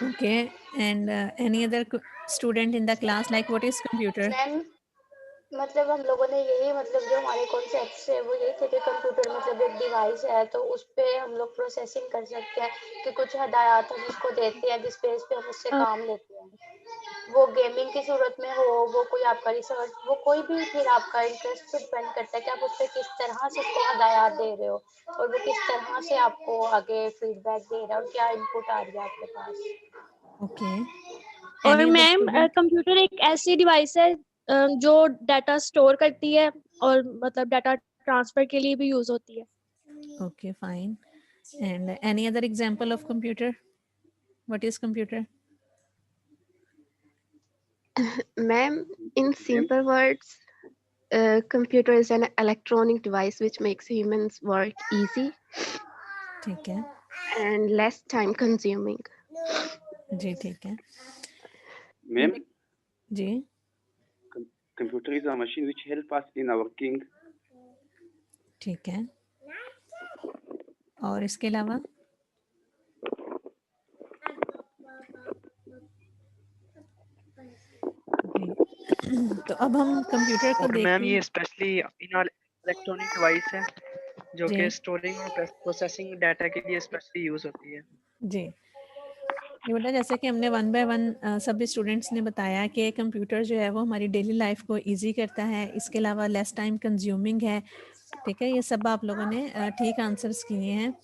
Okay. And any other student in the class, like what is computer? Ma'am मतलब हम लोगों ने यही मतलब जो हमारे कॉन्सेप्ट्स है वो यही थे कि कंप्यूटर मतलब एक डिवाइस है, तो उस पे हम लोग प्रोसेसिंग कर सकते हैं कि कुछ हदायत हम उसको देते हैं जिस बेस पे हम उससे काम लेते हैं। वो गेमिंग की सूरत में हो, वो कोई आपका रिसर्च, वो कोई भी फिर आपका इंटरेस्ट पे डिपेंड करता है कि आप उस पर किस तरह से उसको हदायत दे रहे हो और वो किस तरह से आपको आगे फीडबैक दे रहा है और क्या इनपुट आ रही है आपके पास। Okay. और Any other ma'am student? Computer एक ऐसी डिवाइस है जो डाटा स्टोर करती है और मतलब डाटा ट्रांसफर के लिए भी यूज होती है। Okay, fine. And any other example of computer? What is computer? Ma'am, in simple words, computer is an electronic device which makes humans work easy ठीक है and less time consuming. जी, ठीक है Ma'am, ji, computer is a machine which help us in our working. ठीक है। और इसके अलावा जी, तो अब हम कंप्यूटर को और देखते मैम ये हैं। स्पेशली इन इलेक्ट्रॉनिक डिवाइस है जो जी कि स्टोरिंग और प्रोसेसिंग डाटा के लिए स्पेशली यूज होती है। जी, ये बेटा जैसे कि हमने वन बाय वन सभी स्टूडेंट्स ने बताया कि कंप्यूटर जो है वो हमारी डेली लाइफ को इजी करता है, इसके अलावा लेस टाइम कंज्यूमिंग है। ठीक है, ये सब आप लोगों ने ठीक आंसर्स किए हैं।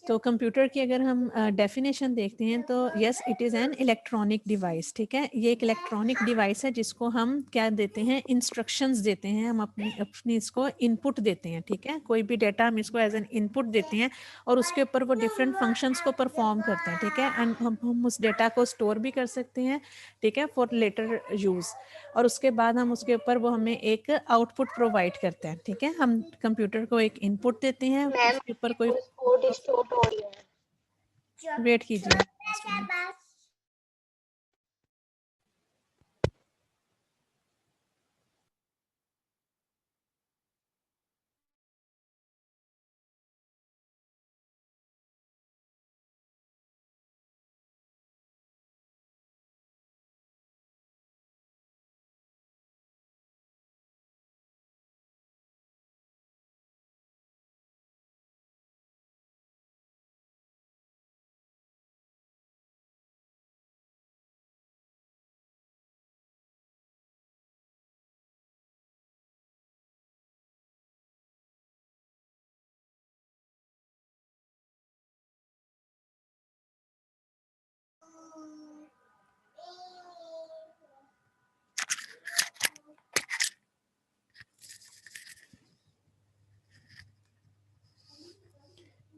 तो कंप्यूटर की अगर हम डेफिनेशन देखते हैं तो yes it is an electronic device. ठीक है, ये एक इलेक्ट्रॉनिक डिवाइस है जिसको हम क्या देते हैं, इंस्ट्रक्शंस देते हैं, हम अपनी इसको इनपुट देते हैं। ठीक है, कोई भी डेटा हम इसको एज एन इनपुट देते हैं और उसके ऊपर वो डिफरेंट फंक्शंस को परफॉर्म करते हैं। ठीक है, एंड हम उस डेटा को स्टोर भी कर सकते हैं। ठीक है, फॉर लेटर यूज़, और उसके बाद हम उसके ऊपर वो हमें एक आउटपुट प्रोवाइड करते हैं। ठीक है, हम कंप्यूटर को एक इनपुट देते हैं, मैम उसके ऊपर कोई कोड डिस्टोर्ट हो रही है। वेट कीजिए।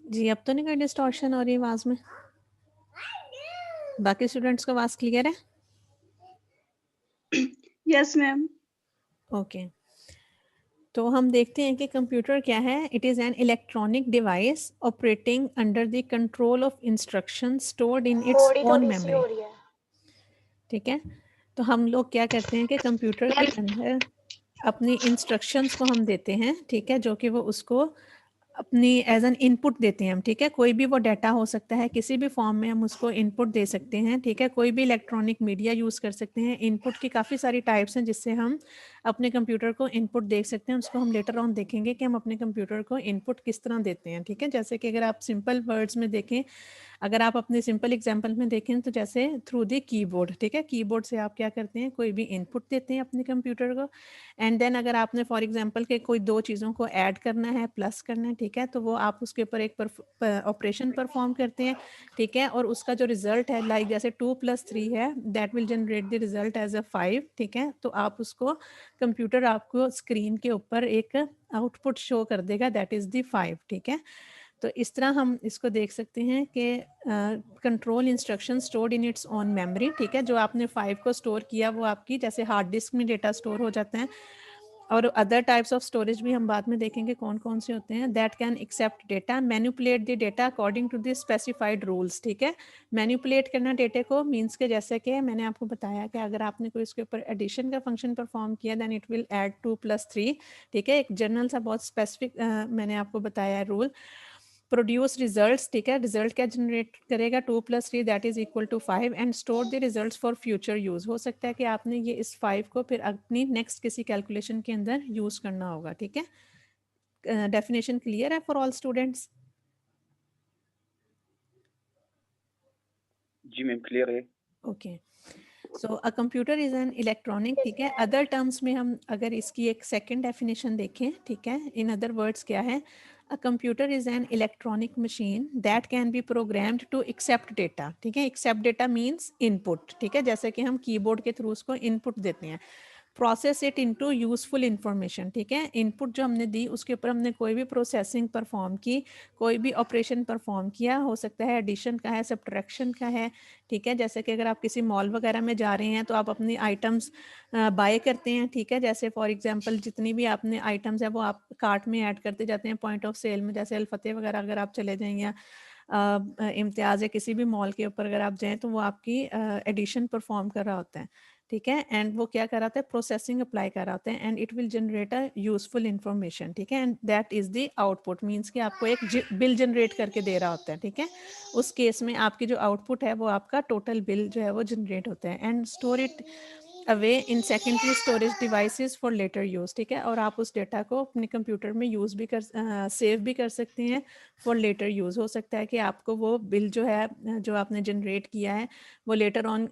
जी, अब तो नहीं कोई डिस्टॉर्शन हो रही आवाज़ में? बाकी स्टूडेंट्स को आवाज़ क्लियर है? Yes ma'am. ओके, तो हम देखते हैं कि कंप्यूटर क्या है। It is an electronic device operating under the control of instruction stored in its थोड़ी ओन थोड़ी सी मेमोरी। हो रही है। ठीक है, तो हम लोग क्या करते हैं कि कंप्यूटर के अंदर अपनी इंस्ट्रक्शंस को हम देते हैं। ठीक है, जो कि वो उसको अपनी एज एन इनपुट देते हैं हम। ठीक है, कोई भी वो डाटा हो सकता है, किसी भी फॉर्म में हम उसको इनपुट दे सकते हैं। ठीक है, कोई भी इलेक्ट्रॉनिक मीडिया यूज़ कर सकते हैं। इनपुट की काफ़ी सारी टाइप्स हैं जिससे हम अपने कंप्यूटर को इनपुट दे सकते हैं। उसको हम लेटर ऑन देखेंगे कि हम अपने कंप्यूटर को इनपुट किस तरह देते हैं। ठीक है, जैसे कि अगर आप सिंपल वर्ड्स में देखें, अगर आप अपने सिंपल एग्जांपल में देखें तो जैसे थ्रू द कीबोर्ड। ठीक है, कीबोर्ड से आप क्या करते हैं, कोई भी इनपुट देते हैं अपने कंप्यूटर को, एंड देन अगर आपने फॉर एग्जांपल के कोई दो चीज़ों को ऐड करना है, प्लस करना है, ठीक है, तो वो आप उसके ऊपर एक ऑपरेशन परफॉर्म करते हैं। ठीक है, और उसका जो रिजल्ट है, लाइक जैसे 2+3 है, that will generate the result as a 5। ठीक है, तो आप उसको कंप्यूटर आपको स्क्रीन के ऊपर एक आउटपुट शो कर देगा, दैट इज़ द 5। ठीक है, तो इस तरह हम इसको देख सकते हैं कि control instruction stored in its own memory. ठीक है, जो आपने 5 को स्टोर किया वो आपकी जैसे हार्ड डिस्क में डेटा स्टोर हो जाते हैं। और अदर टाइप्स ऑफ स्टोरेज भी हम बाद में देखेंगे कौन कौन से होते हैं। That can accept data, manipulate the data according to the specified rules. ठीक है, मैनिपुलेट करना डेटे को मीन्स के जैसे कि मैंने आपको बताया कि अगर आपने कोई इसके ऊपर एडिशन का फंक्शन परफॉर्म किया दैन इट विल ऐड 2+3। ठीक है, एक जनरल सा बहुत स्पेसिफिक मैंने आपको बताया है रूल। प्रोड्यूस रिजल्ट्स, ठीक है, रिजल्ट क्या जनरेट करेगा, 2 + 3 that is equal to 5 and store the results for future use. हो सकता है कि आपने ये इस 5 को फिर अपनी नेक्स्ट किसी कैलकुलेशन के अंदर यूज करना होगा, ठीक है। डेफिनेशन क्लियर है फॉर ऑल स्टूडेंट्स? जी मैम क्लियर है। Okay, so a computer is an electronic, ठीक है। अदर टर्म्स में हम अगर इसकी एक सेकंड डेफिनेशन देखें, ठीक है, इन अदर वर्ड्स क्या है, a computer is an electronic machine that can be programmed to accept data, ठीक है। एक्सेप्ट डेटा मीन्स इनपुट, ठीक है, जैसे कि हम कीबोर्ड के थ्रू उसको इनपुट देते हैं। Process it into useful information, ठीक है। इनपुट जो हमने दी उसके ऊपर हमने कोई भी प्रोसेसिंग परफॉर्म की, कोई भी ऑपरेशन परफॉर्म किया, हो सकता है एडिशन का है, सब्ट्रैक्शन का है, ठीक है। जैसे कि अगर आप किसी मॉल वगैरह में जा रहे हैं तो आप अपनी आइटम्स बाय करते हैं, ठीक है। जैसे फॉर एग्जांपल जितनी भी आपने आइटम्स है वो आप कार्ट में ऐड करते जाते हैं पॉइंट ऑफ सेल में, जैसे अल-फतेह वगैरह अगर आप चले जाएं या इम्तियाज़ या किसी भी मॉल के ऊपर अगर आप जाएं तो वो आपकी एडिशन परफॉर्म कर रहा होता है, ठीक है। एंड वो क्या कर रहा होता है, प्रोसेसिंग अप्लाई कर रहा होता है and it will generate a useful information, ठीक है। And that is the output, means कि आपको एक बिल जनरेट करके दे रहा होता है, ठीक है। उस केस में आपकी जो आउटपुट है वो आपका टोटल बिल जो है वो जनरेट होता है। And store it away in secondary storage devices for later use, ठीक है। और आप उस डेटा को अपने कंप्यूटर में यूज़ भी कर सेव भी कर सकते हैं फॉर लेटर यूज़। हो सकता है कि आपको वो बिल जो है जो आपने जनरेट किया है वो लेटर ऑन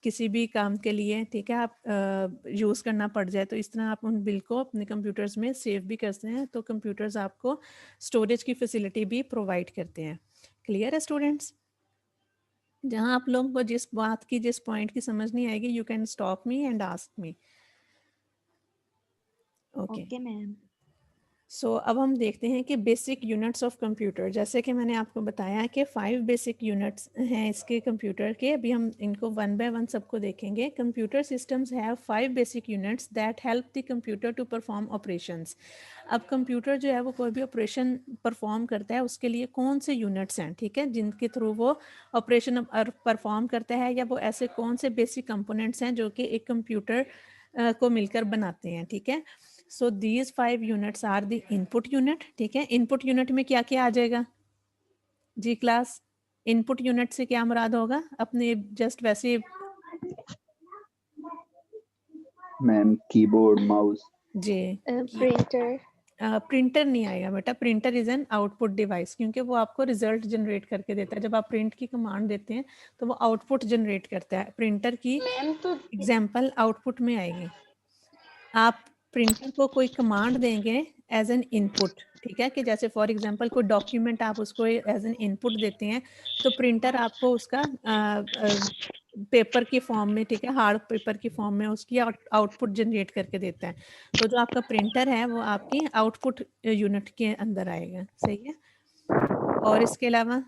किसी भी काम के लिए, ठीक है, आप यूज़ करना पड़ जाए, तो इस तरह आप उन बिल को अपने कंप्यूटर्स में सेव भी करते हैं। तो कंप्यूटर्स आपको स्टोरेज की फैसिलिटी भी प्रोवाइड करते हैं। क्लियर है स्टूडेंट्स? जहाँ आप लोगों को जिस बात की जिस पॉइंट की समझ नहीं आएगी, you can stop me and ask me. Okay ma'am. So अब हम देखते हैं कि बेसिक यूनिट्स ऑफ कंप्यूटर, जैसे कि मैंने आपको बताया कि 5 बेसिक यूनिट्स हैं इसके कंप्यूटर के। अभी हम इनको वन बाय वन सबको देखेंगे। Computer systems have 5 basic units that help the computer to perform operations. अब कंप्यूटर जो है वो कोई भी ऑपरेशन परफॉर्म करता है, उसके लिए कौन से यूनिट्स हैं, ठीक है, जिनके थ्रू वो ऑपरेशन परफॉर्म करता है, या वो ऐसे कौन से बेसिक कंपोनेंट्स हैं जो कि एक कंप्यूटर को मिलकर बनाते हैं, ठीक है। So these 5 units are the input unit, ठीक है। इनपुट यूनिट में क्या क्या आ जाएगा जी क्लास? इनपुट यूनिट से क्या मुराद होगा अपने जस्ट वैसे? Ma'am keyboard, mouse. जी प्रिंटर। प्रिंटर नहीं आएगा बेटा, printer is an output device, क्योंकि वो आपको रिजल्ट जनरेट करके देता है। जब आप प्रिंट की कमांड देते हैं तो वो आउटपुट जनरेट करता है। प्रिंटर की मैम तो एग्जांपल आउटपुट में आएगी। आप प्रिंटर को कोई कमांड देंगे एज एन इनपुट, ठीक है, कि जैसे फॉर एग्जांपल कोई डॉक्यूमेंट आप उसको एज एन इनपुट देते हैं तो प्रिंटर आपको उसका पेपर की फॉर्म में, ठीक है, हार्ड पेपर की फॉर्म में उसकी आउटपुट जनरेट करके देता है। तो जो आपका प्रिंटर है वो आपकी आउटपुट यूनिट के अंदर आएगा, सही है। और इसके अलावा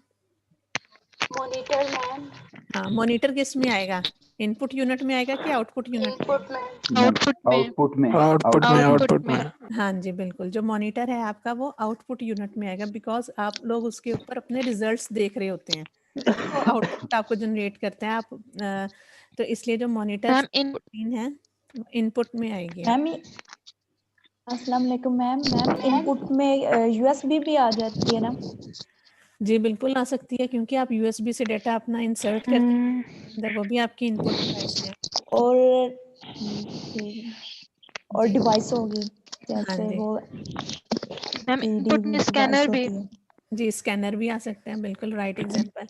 मॉनिटर मैम। हाँ, मॉनिटर किस में आएगा, इनपुट यूनिट में आएगा कि आउटपुट यूनिट में? Input ma'am. आउटपुट में। आउटपुट में। हाँ जी बिल्कुल, जो मॉनिटर है आपका वो आउटपुट यूनिट में आएगा, बिकॉज आप लोग उसके ऊपर अपने रिजल्ट्स देख रहे होते हैं, तो आउटपुट आपको जनरेट करता है। आप तो इसलिए जो मॉनिटर मशीन है इनपुट में आएगी। मैम अस्सलाम वालेकुम मैम। इनपुट में यूएसबी भी आ जाती है ना? जी बिल्कुल आ सकती है, क्योंकि आप यूएसबी से डेटा अपना इंसर्ट करते हैं अंदर, वो भी आपकी इनपुट डिवाइस है। और और जी। डिवाइस होगी हाँ जैसे जी वो मैम इनपुट में डिवाइस स्कैनर भी। होती है। जी, स्कैनर भी आ सकते हैं, बिल्कुल राइट एग्जांपल।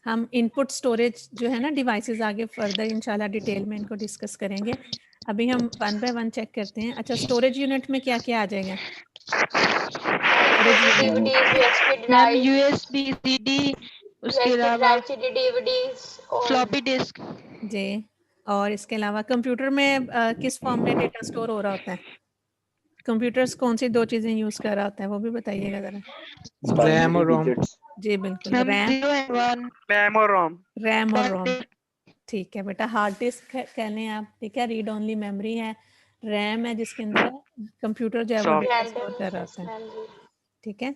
हम इनपुट स्टोरेज जो है ना डिवाइसेस आगे फर्दर इंशाल्लाह डिटेल में इनको डिस्कस करेंगे। अभी हम वन बाय वन चेक करते हैं। अच्छा, स्टोरेज यूनिट में क्या क्या आ जाएगा? Storage unit DVDs, USB ma'am drive, USB, CD, उसके यूएसबी अलावा ड्राइव, सीडी, डीवीडीज और फ्लॉपी डिस्क। जी, और इसके अलावा कंप्यूटर में किस फॉर्म में डेटा स्टोर हो रहा होता है? कंप्यूटर्स कौन सी 2 चीज़ें यूज़ कर रहा होता है वो भी बताइएगा ज़रा। रैम और रोम। डिजिट्स। जी बिल्कुल, मैम 0 एंड 1। मैम और रोम। रैम और रोम, ठीक है बेटा। हार्ड डिस्क कह लें आप, ठीक है, रीड ओनली मेमोरी है। रैम है जिसके अंदर कंप्यूटर जो है वो डेटा स्टोर कर रहा होता है, मैम जी। ठीक है।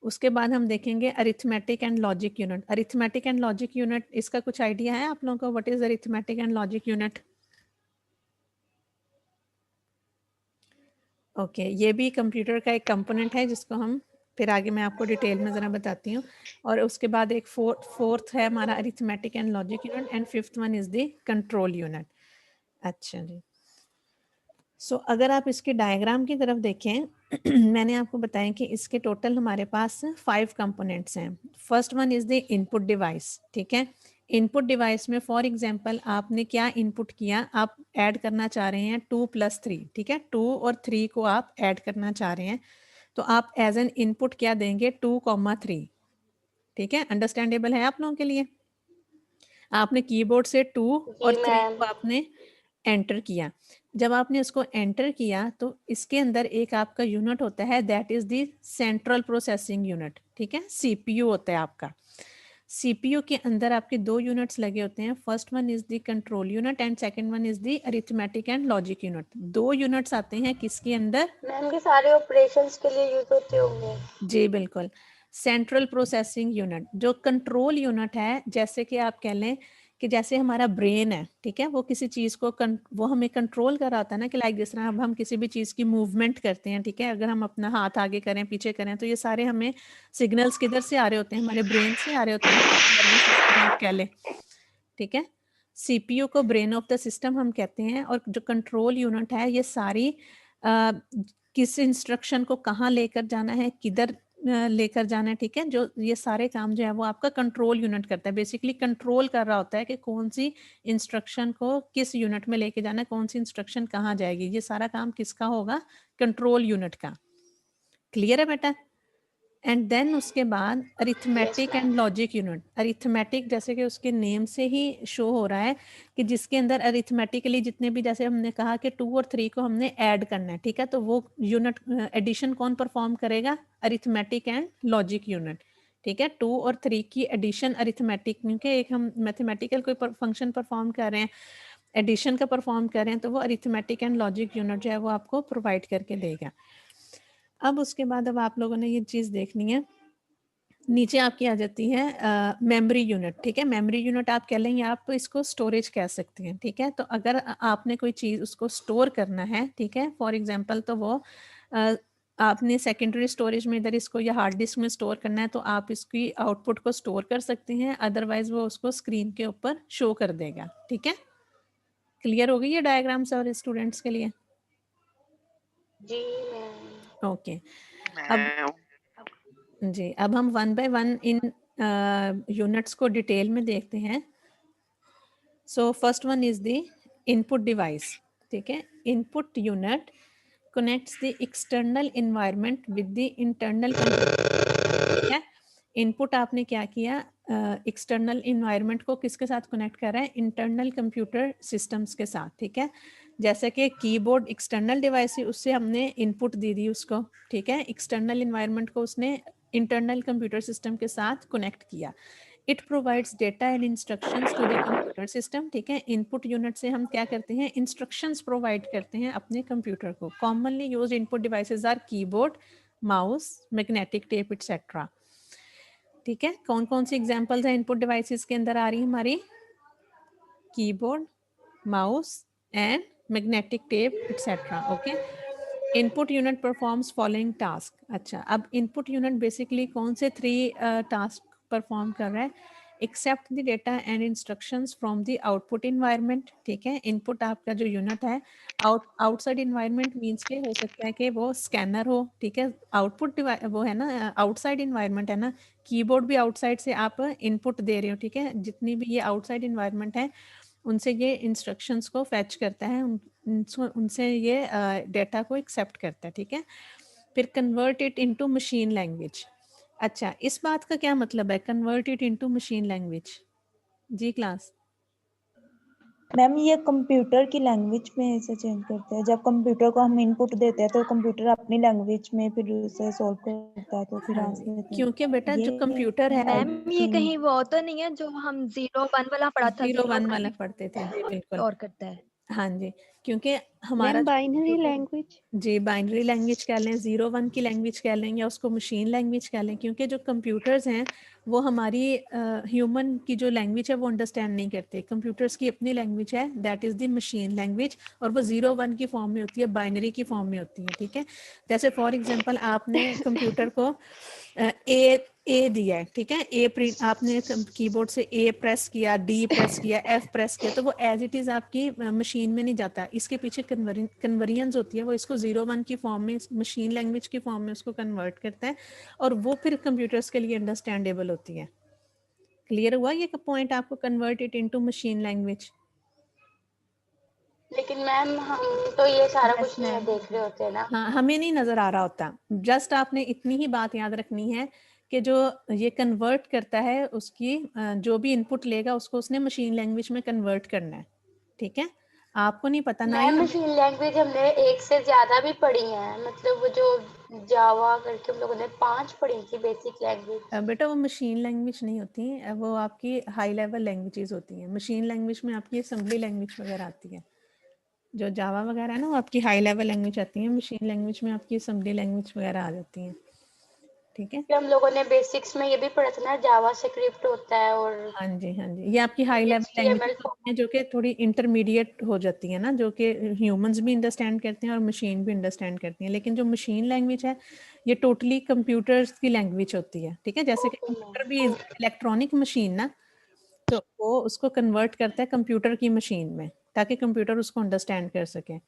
उसके बाद हम देखेंगे arithmetic and logic unit. Arithmetic and logic unit, इसका कुछ आइडिया है आप लोगों को? What is arithmetic and logic unit? Okay, ये भी कंप्यूटर का एक कंपोनेंट है जिसको हम फिर आगे मैं आपको डिटेल में ज़रा बताती हूँ। और उसके बाद एक फोर्थ है हमारा arithmetic and logic unit, and fifth one is the control unit. अच्छा जी, सो अगर आप इसके डायग्राम की तरफ देखें मैंने आपको बताया कि इसके टोटल हमारे पास 5 कंपोनेंट्स हैं। First one is the input device, ठीक है। इनपुट डिवाइस में फॉर एग्जांपल आपने क्या इनपुट किया, आप ऐड करना चाह रहे हैं 2 + 3, ठीक है। 2 और 3 को आप ऐड करना चाह रहे हैं, तो आप एज एन इनपुट क्या देंगे, 2,3, ठीक है। अंडरस्टैंडेबल है आप लोगों के लिए? आपने कीबोर्ड से 2 और 3 मैम। को आपने एंटर किया। जब आपने उसको एंटर किया तो इसके अंदर एक आपका यूनिट होता है, that is the central processing unit, ठीक है। सीपीयू होता है आपका। सीपीयू के अंदर आपके 2 यूनिट्स लगे होते हैं। First one is the control unit and second one is the arithmetic and logic unit. 2 units आते हैं किसके अंदर? मैम के सारे ऑपरेशंस के लिए यूज होते होंगे। जी बिल्कुल। सेंट्रल प्रोसेसिंग यूनिट, जो कंट्रोल यूनिट है, जैसे कि आप कह लें कि जैसे हमारा ब्रेन है, ठीक है, वो किसी चीज़ को वो हमें कंट्रोल कर रहा होता है ना, कि लाइक जिस तरह अब हम किसी भी चीज़ की मूवमेंट करते हैं, ठीक है, अगर हम अपना हाथ आगे करें पीछे करें तो ये सारे हमें सिग्नल्स किधर से आ रहे होते हैं, हमारे ब्रेन से आ रहे होते हैं, नर्वस सिस्टम आप कह लें, ठीक है। सीपीयू को ब्रेन ऑफ द सिस्टम हम कहते हैं। और जो कंट्रोल यूनिट है, ये सारी किस इंस्ट्रक्शन को कहाँ लेकर जाना है, किधर लेकर जाना है, ठीक है, जो ये सारे काम जो है वो आपका कंट्रोल यूनिट करता है। बेसिकली कंट्रोल कर रहा होता है कि कौन सी इंस्ट्रक्शन को किस यूनिट में लेके जाना है, कौन सी इंस्ट्रक्शन कहाँ जाएगी, ये सारा काम किसका होगा, कंट्रोल यूनिट का। क्लियर है बेटा? एंड देन उसके बाद arithmetic and logic unit. Arithmetic जैसे कि उसके नेम से ही शो हो रहा है कि जिसके अंदर अरिथमेटिकली जितने भी, जैसे हमने कहा कि 2 और 3 को हमने ऐड करना है, ठीक है, तो वो यूनिट एडिशन कौन परफॉर्म करेगा, अरिथमेटिक एंड लॉजिक यूनिट, ठीक है। 2 और 3 की एडिशन अरिथमेटिक, क्योंकि एक हम मैथमेटिकल कोई फंक्शन परफॉर्म कर रहे हैं, एडिशन का परफॉर्म कर रहे हैं, तो वो अरिथमेटिक एंड लॉजिक यूनिट जो है वो आपको प्रोवाइड करके देगा। अब उसके बाद अब आप लोगों ने ये चीज़ देखनी है, नीचे आपकी आ जाती है मेमोरी यूनिट, ठीक है। मेमोरी यूनिट आप कह लेंगे, आप इसको स्टोरेज कह सकते हैं, ठीक है। तो अगर आपने कोई चीज़ उसको स्टोर करना है, ठीक है, फॉर एग्जांपल, तो वो आपने सेकेंडरी स्टोरेज में इधर इसको या हार्ड डिस्क में स्टोर करना है, तो आप इसकी आउटपुट को स्टोर कर सकते हैं, अदरवाइज वो उसको स्क्रीन के ऊपर शो कर देगा, ठीक है। क्लियर हो गई ये डायग्राम और स्टूडेंट्स के लिए? जी मैम। ओके। अब जी, अब हम 1 बाय 1 इन यूनिट्स को डिटेल में देखते हैं। So first one is the input device, ठीक है। Input unit connects the external environment with the internal computer, ठीक है। इनपुट आपने क्या किया, एक्सटर्नल एनवायरनमेंट को किसके साथ कनेक्ट कर रहा है, इंटरनल कंप्यूटर सिस्टम्स के साथ, ठीक है। जैसे कि कीबोर्ड एक्सटर्नल डिवाइस है, उससे हमने इनपुट दे दी उसको, ठीक है। एक्सटर्नल एनवायरनमेंट को उसने इंटरनल कंप्यूटर सिस्टम के साथ कनेक्ट किया। It provides data and instructions to the computer system, ठीक है। इनपुट यूनिट से हम क्या करते हैं, इंस्ट्रक्शंस प्रोवाइड करते हैं अपने कंप्यूटर को। Commonly used input devices are keyboard, mouse, magnetic tape etcetera, ठीक है। कौन कौन सी एग्जांपल्स हैं इनपुट डिवाइसेस के अंदर आ रही है हमारी, keyboard, mouse and magnetic tape etcetera, okay. Input unit performs following task. अच्छा, अब इनपुट यूनिट बेसिकली कौन से 3 टास्क परफॉर्म कर रहा है, accept the data and instructions from the output environment, ठीक है। इनपुट आपका जो यूनिट है, आउटसाइड इन्वायरमेंट मीन्स के हो सकता है कि वो स्कैनर हो, ठीक है। आउटपुट वो है ना, आउटसाइड इन्वायरमेंट है ना, कीबोर्ड भी आउटसाइड से आप इनपुट दे रहे हो, ठीक है। जितनी भी ये आउटसाइड इन्वायरमेंट है उनसे ये इंस्ट्रक्शंस को फैच करता है, उनसे ये डेटा को एक्सेप्ट करता है, ठीक है। फिर convert it into machine language. अच्छा, इस बात का क्या मतलब है, convert it into machine language? जी क्लास। मैम ये कंप्यूटर की लैंग्वेज में ऐसे चेंज करते हैं, जब कंप्यूटर को हम इनपुट देते हैं तो कंप्यूटर अपनी लैंग्वेज में फिर उसे सॉल्व करता है, तो फिर हाँ आंसर जी, देता है। क्योंकि बेटा जो ये कंप्यूटर है, मैम ये कहीं वो तो नहीं है जो हम 0 1 वाला पढ़ा था, 0 1 0 वाला पढ़ते थे, जी बिल्कुल। और करता है। हाँ जी, क्योंकि हमारा मैम जो बाइनरी computer- लैंग्वेज जी बाइनरी लैंग्वेज कह लें, 0-1 की लैंग्वेज कह लें, या उसको मशीन लैंग्वेज कह लें, क्योंकि जो कंप्यूटर्स हैं वो हमारी ह्यूमन की जो लैंग्वेज है वो अंडरस्टैंड नहीं करते। कंप्यूटर्स की अपनी लैंग्वेज है, that is the machine language, और वो 0-1 की फॉर्म में होती है, बाइनरी की फॉर्म में होती है, ठीक है। जैसे फॉर एग्जांपल आपने कंप्यूटर को ए दिया है, ठीक है, ए प्रिंट आपने कीबोर्ड से ए प्रेस किया, डी प्रेस किया, एफ प्रेस किया, तो वो एज इट इज़ आपकी मशीन में नहीं जाता, इसके पीछे कन्वर्जन्स होती है, वो इसको 0-1 की फॉर्म में, मशीन लैंग्वेज की फॉर्म में उसको कन्वर्ट करता है, और वो फिर कंप्यूटर्स के लिए अंडरस्टैंडेबल होती है। क्लियर हुआ ये पॉइंट आपको? Convert it into machine language. लेकिन मैम हम तो ये सारा Yes, कुछ नहीं ma'am. देख रहे होते ना। हाँ, हमें नहीं नजर आ रहा होता, जस्ट आपने इतनी ही बात याद रखनी है कि जो ये कन्वर्ट करता है उसकी जो भी इनपुट लेगा उसको उसने मशीन लैंग्वेज में कन्वर्ट करना है, ठीक है। आपको नहीं पता ना ही मैम मशीन लैंग्वेज हमने एक से ज्यादा भी पढ़ी है, मतलब वो जो जावा करके हम लोगों ने 5 पढ़ी थी बेसिक लैंग्वेज। बेटा वो मशीन लैंग्वेज नहीं होती है, वो आपकी हाई लेवल लैंग्वेजेस होती हैं। मशीन लैंग्वेज में आपकी असेंबली लैंग्वेज वगैरह आती है, जो जावा वगैरह है ना वो आपकी हाई लेवल लैंग्वेज आती है, मशीन लैंग्वेज में आपकी असेंबली लैंग्वेज वगैरह आ जाती हैं, ठीक है। फिर हम लोगों ने बेसिक्स में ये भी पढ़ा था ना, जावा स्क्रिप्ट होता है और हाँ जी, हाँ जी, ये आपकी हाई लेवल लैंग्वेज HTML होती हैं जो कि थोड़ी इंटरमीडिएट हो जाती है ना, जो कि ह्यूमंस भी अंडरस्टैंड करते हैं और मशीन भी अंडरस्टैंड करती हैं। लेकिन जो मशीन लैंग्वेज है ये टोटली कंप्यूटर्स की लैंग्वेज होती है, ठीक है। जैसे कि कंप्यूटर भी इलेक्ट्रॉनिक मशीन ना, तो वो उसको कन्वर्ट करता है कंप्यूटर की मशीन में, ताकि कंप्यूटर उसको अंडरस्टैंड कर सके।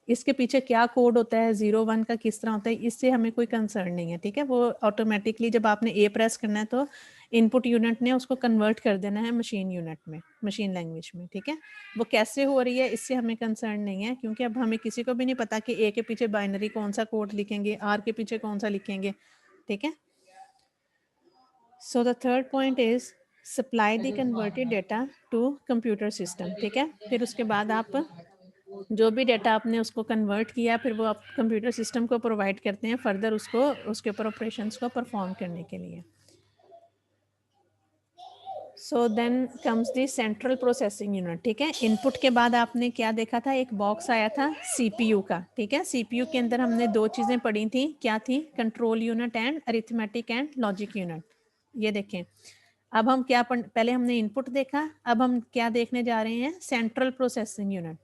इसके पीछे क्या कोड होता है, 0-1 का किस तरह होता है, इससे हमें कोई कंसर्न नहीं है, ठीक है। वो ऑटोमेटिकली जब आपने ए प्रेस करना है तो इनपुट यूनिट ने उसको कन्वर्ट कर देना है मशीन यूनिट में, मशीन लैंग्वेज में, ठीक है। वो कैसे हो रही है इससे हमें कंसर्न नहीं है, क्योंकि अब हमें किसी को भी नहीं पता कि ए के पीछे बाइनरी कौन सा कोड लिखेंगे, आर के पीछे कौन सा लिखेंगे, ठीक है। So the third point is supply the converted data to computer system, ठीक है। फिर उसके बाद आप जो भी डेटा आपने उसको कन्वर्ट किया फिर वो आप कंप्यूटर सिस्टम को प्रोवाइड करते हैं फर्दर उसको उसके ऊपर ऑपरेशंस को परफॉर्म करने के लिए। So then comes the central processing unit, ठीक है। इनपुट के बाद आपने क्या देखा था, एक बॉक्स आया था सीपीयू का, ठीक है। सीपीयू के अंदर हमने दो चीज़ें पढ़ी थी, क्या थी, control unit and arithmetic and logic unit. ये देखें, अब हम क्या पहले हमने इनपुट देखा, अब हम क्या देखने जा रहे हैं, सेंट्रल प्रोसेसिंग यूनिट,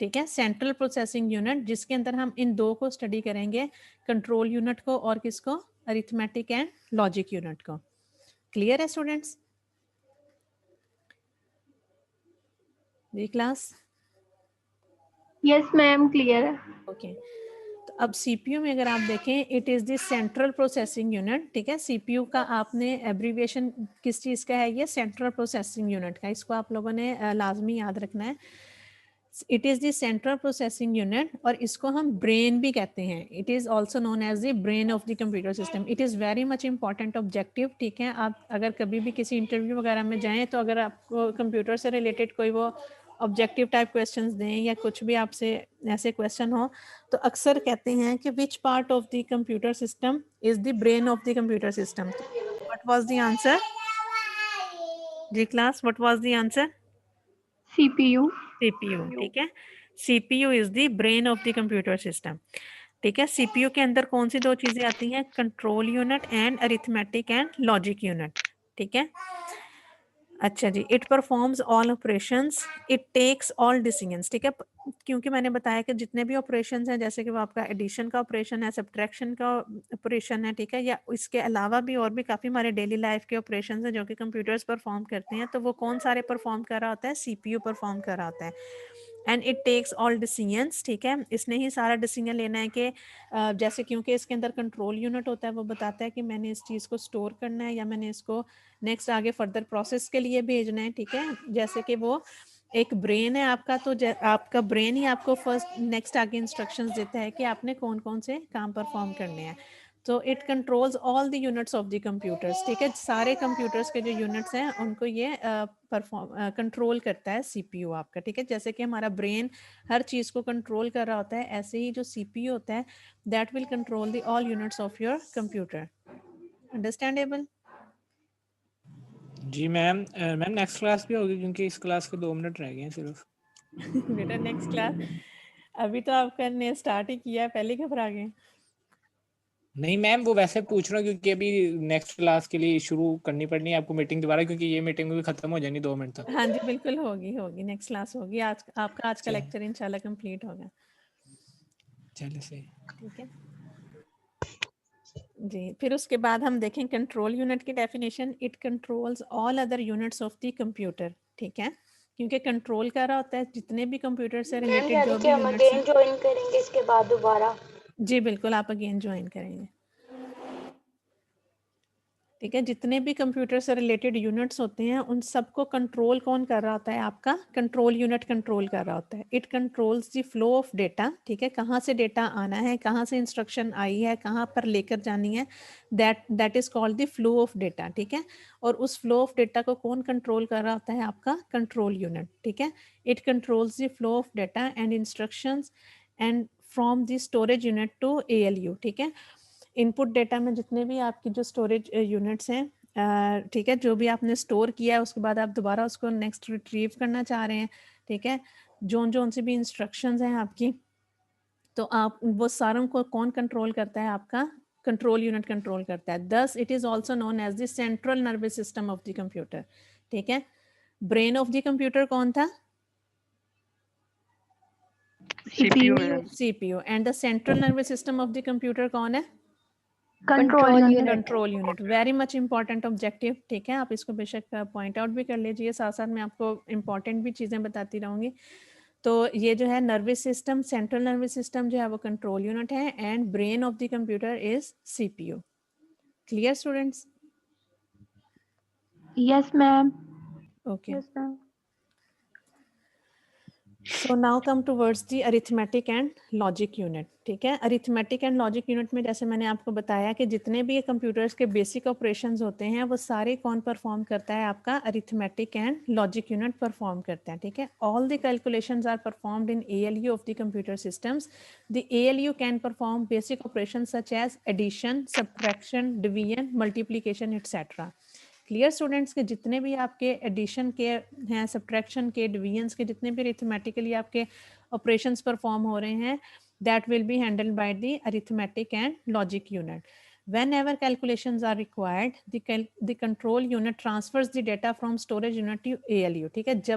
ठीक है। सेंट्रल प्रोसेसिंग यूनिट जिसके अंदर हम इन दो को स्टडी करेंगे, कंट्रोल यूनिट को और किसको, अरिथमेटिक एंड लॉजिक यूनिट को। क्लियर है स्टूडेंट्स? जी क्लास? यस मैम क्लियर है। ओके, तो अब सीपीयू में अगर आप देखें, it is the central processing unit, ठीक है। सीपीयू का आपने एब्रीविएशन किस चीज़ का है, ये सेंट्रल प्रोसेसिंग यूनिट का, इसको आप लोगों ने लाजमी याद रखना है। It is the central processing unit, और इसको हम ब्रेन भी कहते हैं, it is also known as the brain of the computer system. It is very much important objective, ठीक है। आप अगर कभी भी किसी इंटरव्यू वगैरह में जाएं तो अगर आपको कंप्यूटर से रिलेटेड कोई वो ऑब्जेक्टिव टाइप क्वेश्चंस दें या कुछ भी आपसे ऐसे क्वेश्चन हो, तो अक्सर कहते हैं कि which part of the computer system is the brain of the computer system. What was the answer जी class, what was the answer? CPU। CPU, ठीक है। CPU is the brain of the computer system, ठीक है। CPU के अंदर कौन सी दो चीजें आती हैं, control unit and arithmetic and logic unit, ठीक है। अच्छा जी, it performs all operations, it takes all decisions, ठीक है। क्योंकि मैंने बताया कि जितने भी ऑपरेशंस हैं, जैसे कि वो आपका एडिशन का ऑपरेशन है, सब्ट्रैक्शन का ऑपरेशन है, ठीक है, या इसके अलावा भी और भी काफ़ी हमारे डेली लाइफ के ऑपरेशंस हैं जो कि कंप्यूटर्स परफॉर्म करते हैं, तो वो कौन सारे परफॉर्म कर रहा होता है, सीपीयू परफॉर्म कर रहा होता है। And it takes all decisions, ठीक है, इसने ही सारा डिसीजन लेना है कि जैसे क्योंकि इसके अंदर कंट्रोल यूनिट होता है, वो बताता है कि मैंने इस चीज़ को स्टोर करना है या मैंने इसको नेक्स्ट आगे फर्दर प्रोसेस के लिए भेजना है, ठीक है। जैसे कि वो एक ब्रेन है आपका, तो आपका ब्रेन ही आपको फर्स्ट नेक्स्ट आगे इंस्ट्रक्शंस देता है कि आपने कौन कौन से काम परफॉर्म करने हैं। तो it controls all the units of the computers, ठीक है। सारे कंप्यूटर्स के जो यूनिट्स हैं उनको ये कंट्रोल करता है सीपीयू आपका, ठीक है। जैसे कि हमारा ब्रेन हर चीज़ को कंट्रोल कर रहा होता है, ऐसे ही जो सीपीयू होता है that will control the all units of your computer. Understandable? जी मैम, मैम नेक्स्ट क्लास भी होगी क्योंकि इस क्लास के 2 मिनट रह गए हैं सिर्फ। बेटा नेक्स्ट क्लास अभी तो आपने स्टार्ट ही किया है, पहले घबरा गए। नहीं मैम, वो वैसे पूछ रहा हूँ क्योंकि अभी नेक्स्ट क्लास के लिए शुरू करनी पड़नी है आपको मीटिंग दोबारा, क्योंकि ये मीटिंग भी खत्म हो जानी 2 मिनट तक। हाँ जी बिल्कुल होगी, नेक्स्ट क्लास होगी। आज आपका आज का चलो। लेक्चर इंशाल्लाह कंप्लीट होगा। चलो सही। ठीक है जी। फिर उसके बाद हम देखें कंट्रोल यूनिट की definition. It controls all other units of the computer. ठीक है, क्योंकि कंट्रोल कर रहा होता है जितने भी कंप्यूटर से मैम रिलेटेड यानी जो कि भी हम यूनिट्स अगेन हैं। ज्वाइन करेंगे इसके बाद दोबारा? जी बिल्कुल, आप अगेन ज्वाइन करेंगे। ठीक है, जितने भी कंप्यूटर से रिलेटेड यूनिट्स होते हैं उन सबको कंट्रोल कौन कर रहा होता है? आपका कंट्रोल यूनिट कंट्रोल कर रहा होता है। It controls the flow of data. ठीक है, कहाँ से डेटा आना है, कहाँ से इंस्ट्रक्शन आई है, कहाँ पर लेकर जानी है, that is called the flow of data. ठीक है, और उस फ्लो ऑफ डेटा को कौन कंट्रोल कर रहा होता है? आपका कंट्रोल यूनिट। ठीक है, it controls the flow of data and instructions and from the storage unit to ALU। ठीक है, इनपुट डेटा में जितने भी आपकी जो स्टोरेज यूनिट्स हैं, ठीक है, जो भी आपने स्टोर किया है उसके बाद आप दोबारा उसको नेक्स्ट रिट्रीव करना चाह रहे हैं। ठीक है, जोन से भी इंस्ट्रक्शंस हैं आपकी, तो आप वो सारों को कौन कंट्रोल करता है? आपका कंट्रोल यूनिट कंट्रोल करता है। Thus it is also known as the central nervous system of the computer. ठीक है, ब्रेन ऑफ द कंप्यूटर कौन था? CPU। And the central nervous system of the computer कौन है? Control unit. Control unit. Very much important objective. ठीक है, आप इसको बेशक पॉइंट आउट भी कर लीजिए, साथ साथ मैं आपको इंपॉर्टेंट भी चीज़ें बताती रहूँगी। तो ये जो है nervous system, central nervous system जो है वो कंट्रोल यूनिट है, and brain of the computer is CPU। Clear students? Yes ma'am. Okay, yes ma'am. So now come towards the arithmetic and logic unit. ठीक है, अरिथमेटिक एंड लॉजिक यूनिट में जैसे मैंने आपको बताया कि जितने भी कंप्यूटर्स के बेसिक ऑपरेशंस होते हैं वो सारे कौन परफॉर्म करता है? आपका arithmetic and logic unit perform करते हैं। ठीक है, all the calculations are performed in ALU of the computer systems. The ALU can perform basic operation such as addition, subtraction, division, multiplication etcetera. Clear students के जितने भी आपके addition के हैं, सब्ट्रैक्शन के, डिवीजन्स के, जितने भी अरिथमेटिकली आपके ऑपरेशंस परफॉर्म हो रहे हैं, that will be handled by the arithmetic and logic unit. Whenever calculations are required, the control unit transfers the data from storage unit to ALU. ठीक है, जब